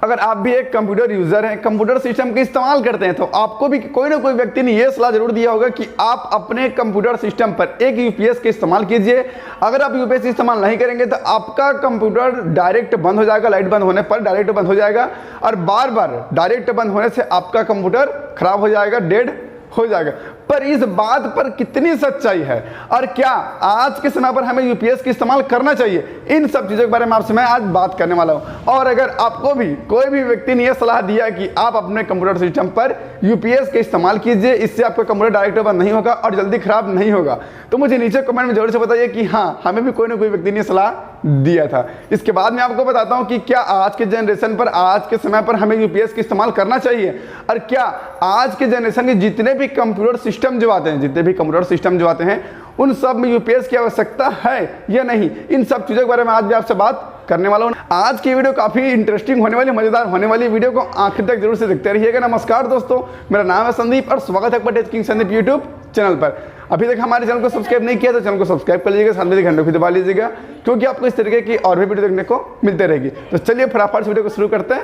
अगर आप भी एक कंप्यूटर यूजर हैं, कंप्यूटर सिस्टम का इस्तेमाल करते हैं, तो आपको भी कोई ना कोई व्यक्ति ने यह सलाह जरूर दिया होगा कि आप अपने कंप्यूटर सिस्टम पर एक यूपीएस का इस्तेमाल कीजिए। अगर आप यूपीएस इस्तेमाल नहीं करेंगे तो आपका कंप्यूटर डायरेक्ट बंद हो जाएगा, लाइट बंद होने पर डायरेक्ट बंद हो जाएगा और बार बार डायरेक्ट बंद होने से आपका कंप्यूटर खराब हो जाएगा, डेड हो जाएगा। पर इस बात पर कितनी सच्चाई है और क्या आज के समय पर हमें यूपीएस का इस्तेमाल करना चाहिए, इन सब चीज़ों के बारे में आपसे मैं आज बात करने वाला हूं। और अगर आपको भी कोई भी व्यक्ति ने यह सलाह दिया कि आप अपने कंप्यूटर सिस्टम पर यूपीएस का इस्तेमाल कीजिए, इससे आपका कंप्यूटर डायरेक्ट बंद नहीं होगा और जल्दी खराब नहीं होगा, तो मुझे नीचे कमेंट में जरूर से बताइए कि हाँ, हमें भी कोई ना कोई व्यक्ति ने सलाह दिया था। इसके बाद मैं आपको बताता हूं कि क्या आज के जनरेशन पर, आज के समय पर हमें यूपीएस का इस्तेमाल करना चाहिए और क्या आज के जनरेशन के जितने भी कंप्यूटर सिस्टम जो आते हैं, उन सब में यूपीएस की आवश्यकता है या नहीं, इन सब चीज़ों के बारे में आज भी आपसे बात करने वाला हूं। आज की वीडियो काफ़ी इंटरेस्टिंग होने वाली, मज़ेदार होने वाली, वीडियो को आखिर तक जरूर से देखते रहिएगा। नमस्कार दोस्तों, मेरा नाम है संदीप और स्वागत है tech king Sandeep YouTube channel पर। अभी तक हमारे चैनल को सब्सक्राइब नहीं किया तो चैनल को सब्सक्राइब कर लीजिएगा, साथ में घंटे को दबा लीजिएगा, क्योंकि आपको इस तरीके की और भी वीडियो देखने को मिलते रहेगी। तो चलिए फटाफट वीडियो को शुरू करते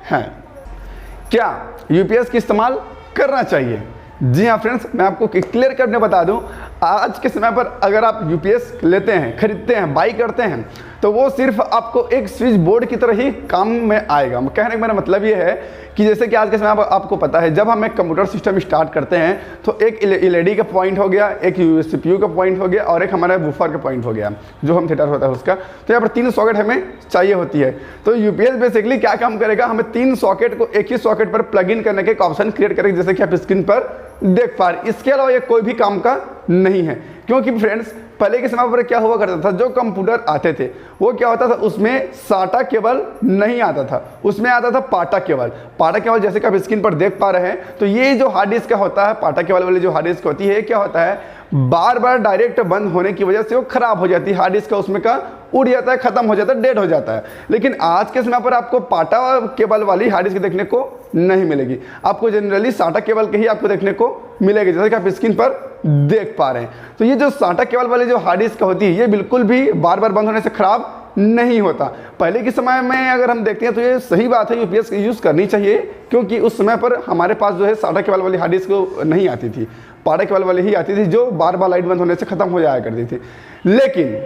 हैं। क्या यूपीएस का इस्तेमाल करना चाहिए? जी हाँ फ्रेंड्स, मैं आपको क्लियर करने बता दूं, आज के समय पर अगर आप यूपीएस लेते हैं, खरीदते हैं, बाई करते हैं, तो वो सिर्फ आपको एक स्विच बोर्ड की तरह ही काम में आएगा। कहने का मेरा मतलब ये है कि जैसे कि आज के समय पर आपको पता है, जब हम एक कंप्यूटर सिस्टम स्टार्ट करते हैं तो एक एलईडी का पॉइंट हो गया, एक सीपीयू का पॉइंट हो गया और एक हमारा वूफर का पॉइंट हो गया, जो हम थिएटर होता है उसका। तो यहाँ पर 3 सॉकेट हमें चाहिए होती है। तो यूपीएस बेसिकली क्या काम करेगा, हमें 3 सॉकेट को एक ही सॉकेट पर प्लग इन करने का एक ऑप्शन क्रिएट करेगा, जैसे कि आप स्क्रीन पर देख पा रहे। इसके अलावा ये कोई भी काम का नहीं है, क्योंकि फ्रेंड्स पहले के समय पर क्या हुआ करता था, जो कंप्यूटर आते थे वो क्या होता था, उसमें साटा केबल नहीं आता था, उसमें आता था पाटा केबल। पाटा केबल जैसे कि आप स्क्रीन पर देख पा रहे हैं, तो ये जो हार्ड डिस्क का होता है, पाटा केबल वाली जो हार्ड डिस्क होती है, क्या होता है, बार बार डायरेक्ट बंद होने की वजह से वो खराब हो जाती है, हार्ड डिस्क का उसमें का उड़ जाता है, खत्म हो जाता है, डेड हो जाता है। लेकिन आज के समय पर आपको पाटा केबल वाली हार्ड डिस्क देखने को नहीं मिलेगी, आपको जनरली साटा केबल के ही आपको देखने को मिलेगी, जैसे कि आप स्क्रीन पर देख पा रहे हैं। तो ये जो साटा केबल वाली जो हार्ड डिस्क होती है, ये बिल्कुल भी बार बार बंद होने से खराब नहीं होता। पहले के समय में अगर हम देखते हैं तो ये सही बात है, यूपीएस यूज़ करनी चाहिए, क्योंकि उस समय पर हमारे पास जो है साटा केबल वाली हार्ड डिस्क नहीं आती थी, पाटा केबल वाली ही आती थी, जो बार बार लाइट बंद होने से खत्म हो जाया करती थी। लेकिन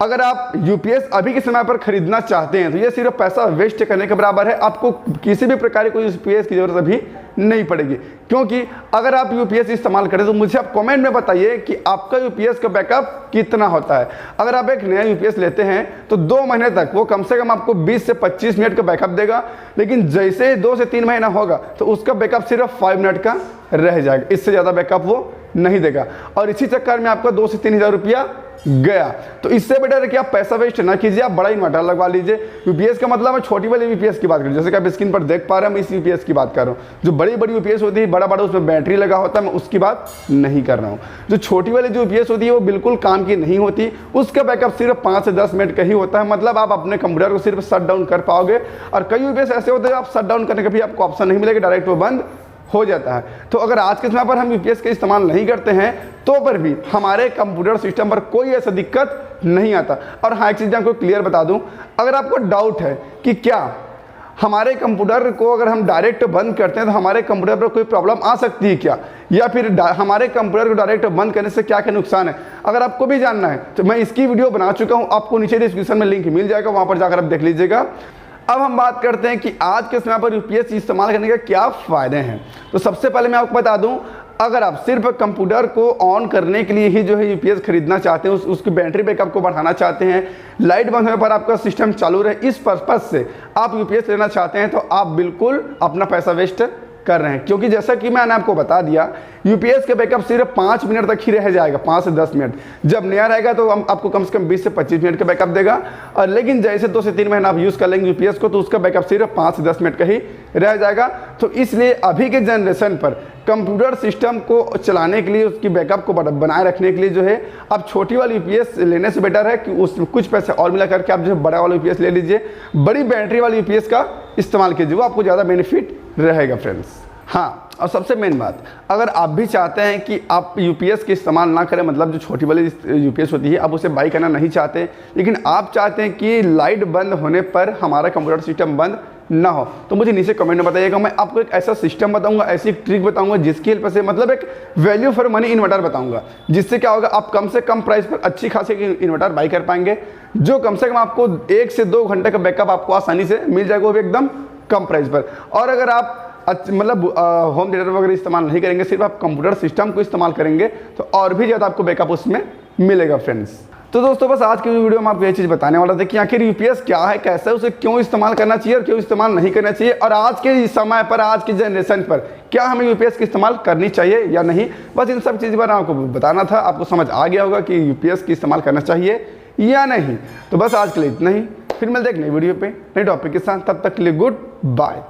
अगर आप यूपीएस अभी के समय पर खरीदना चाहते हैं तो ये सिर्फ पैसा वेस्ट करने के बराबर है, आपको किसी भी प्रकार की यूपीएस की जरूरत अभी नहीं पड़ेगी। क्योंकि अगर आप यूपीएस इस्तेमाल करें तो मुझे आप कमेंट में बताइए कि आपका यूपीएस का बैकअप कितना होता है। अगर आप एक नया यूपीएस लेते हैं तो 2 महीने तक वो कम से कम आपको 20 से 25 मिनट का बैकअप देगा, लेकिन जैसे 2 से 3 महीना होगा तो उसका बैकअप सिर्फ 5 मिनट का रह जाएगा, इससे ज़्यादा बैकअप वो नहीं देगा। और इसी चक्कर में आपका 2 से 3 हज़ार रुपया गया। तो इससे बेटर है कि आप पैसा वेस्ट ना कीजिए, आप बड़ा इन्वर्टर लगवा लीजिए। यूपीएस का मतलब मैं छोटी वाली यूपीएस की बात कर रहा हूँ, जैसे कि आप स्क्रीन पर देख पा रहे हैं, मैं इस यूपीएस की बात कर रहा हूँ। जो बड़ी बड़ी यूपीएस होती है, बड़ा बड़ा उसमें बैटरी लगा होता है, मैं उसकी बात नहीं कर रहा हूँ। जो छोटी वाली जो यूपीएस होती है वो बिल्कुल काम की नहीं होती, उसका बैकअप सिर्फ 5 से 10 मिनट का ही होता है। मतलब आप अपने कंप्यूटर को सिर्फ शट डाउन कर पाओगे, और कई यूपीएस ऐसे होते हैं आप शट डाउन करने का भी आपको ऑप्शन नहीं मिलेगा, डायरेक्ट वो बंद हो जाता है। तो अगर आज के समय पर हम यूपीएस का इस्तेमाल नहीं करते हैं तो पर भी हमारे कंप्यूटर सिस्टम पर कोई ऐसा दिक्कत नहीं आता। और हाँ, एक चीज़ आपको क्लियर बता दूं, अगर आपको डाउट है कि क्या हमारे कंप्यूटर को अगर हम डायरेक्ट बंद करते हैं तो हमारे कंप्यूटर पर कोई प्रॉब्लम आ सकती है क्या, या फिर हमारे कंप्यूटर को डायरेक्ट बंद करने से क्या क्या नुकसान है, अगर आपको भी जानना है तो मैं इसकी वीडियो बना चुका हूँ, आपको नीचे डिस्क्रिप्शन में लिंक मिल जाएगा, वहाँ पर जाकर आप देख लीजिएगा। अब हम बात करते हैं कि आज के समय पर यूपीएस इस्तेमाल करने के क्या फ़ायदे हैं। तो सबसे पहले मैं आपको बता दूं, अगर आप सिर्फ कंप्यूटर को ऑन करने के लिए ही जो है यूपीएस खरीदना चाहते हैं, उसकी बैटरी बैकअप को बढ़ाना चाहते हैं, लाइट बंद होने पर आपका सिस्टम चालू रहे, इस पर्पज से आप यूपीएस लेना चाहते हैं, तो आप बिल्कुल अपना पैसा वेस्ट कर रहे हैं। क्योंकि जैसा कि मैंने आपको बता दिया, यूपीएस का बैकअप सिर्फ 5 मिनट तक ही रह जाएगा, 5 से 10 मिनट। जब नया रहेगा तो आपको कम से कम 20 से 25 मिनट का बैकअप देगा, और लेकिन जैसे 2 से 3 महीना आप यूज़ कर लेंगे यूपीएस को तो उसका बैकअप सिर्फ 5 से 10 मिनट का ही रह जाएगा। तो इसलिए अभी के जनरेशन पर कंप्यूटर सिस्टम को चलाने के लिए, उसकी बैकअप को बनाए रखने के लिए जो है, आप छोटी वाली यूपीएस लेने से बेटर है कि उसमें कुछ पैसे और मिला करके आप जो है बड़ा वाला यूपीएस ले लीजिए, बड़ी बैटरी वाली यूपीएस का इस्तेमाल कीजिए, वो आपको ज़्यादा बेनिफिट रहेगा फ्रेंड्स। हाँ, और सबसे मेन बात, अगर आप भी चाहते हैं कि आप यूपीएस के इस्तेमाल ना करें, मतलब जो छोटी वाली यूपीएस होती है आप उसे बाई करना नहीं चाहते, लेकिन आप चाहते हैं कि लाइट बंद होने पर हमारा कंप्यूटर सिस्टम बंद ना हो। तो मुझे नीचे कमेंट में बताइएगा, मैं आपको एक ऐसा सिस्टम बताऊंगा, ऐसी एक ट्रिक बताऊंगा जिसकी हेल्प से मतलब एक वैल्यू फॉर मनी इन्वर्टर बताऊंगा, जिससे क्या होगा आप कम से कम प्राइस पर अच्छी खासी इन्वर्टर बाई कर पाएंगे, जो कम से कम आपको 1 से 2 घंटे का बैकअप आपको आसानी से मिल जाएगा, वो भी एकदम कम प्राइस पर। और अगर आप मतलब होम थिएटर वगैरह इस्तेमाल नहीं करेंगे, सिर्फ आप कंप्यूटर सिस्टम को इस्तेमाल करेंगे तो और भी ज़्यादा आपको बैकअप उसमें मिलेगा फ्रेंड्स। तो दोस्तों बस आज की वीडियो में आपको ये चीज़ बताने वाला था कि आखिर यूपीएस क्या है, कैसे उसे क्यों इस्तेमाल करना चाहिए और क्यों इस्तेमाल नहीं करना चाहिए, और आज के समय पर, आज की जनरेशन पर क्या हमें यूपीएस की इस्तेमाल करनी चाहिए या नहीं। बस इन सब चीज़ पर आपको बताना था। आपको समझ आ गया होगा कि यूपीएस की इस्तेमाल करना चाहिए या नहीं। तो बस आज के लिए इतना ही, फिर मिलते हैं एक नई वीडियो पे नई टॉपिक के साथ। तब तक के लिए गुड बाय।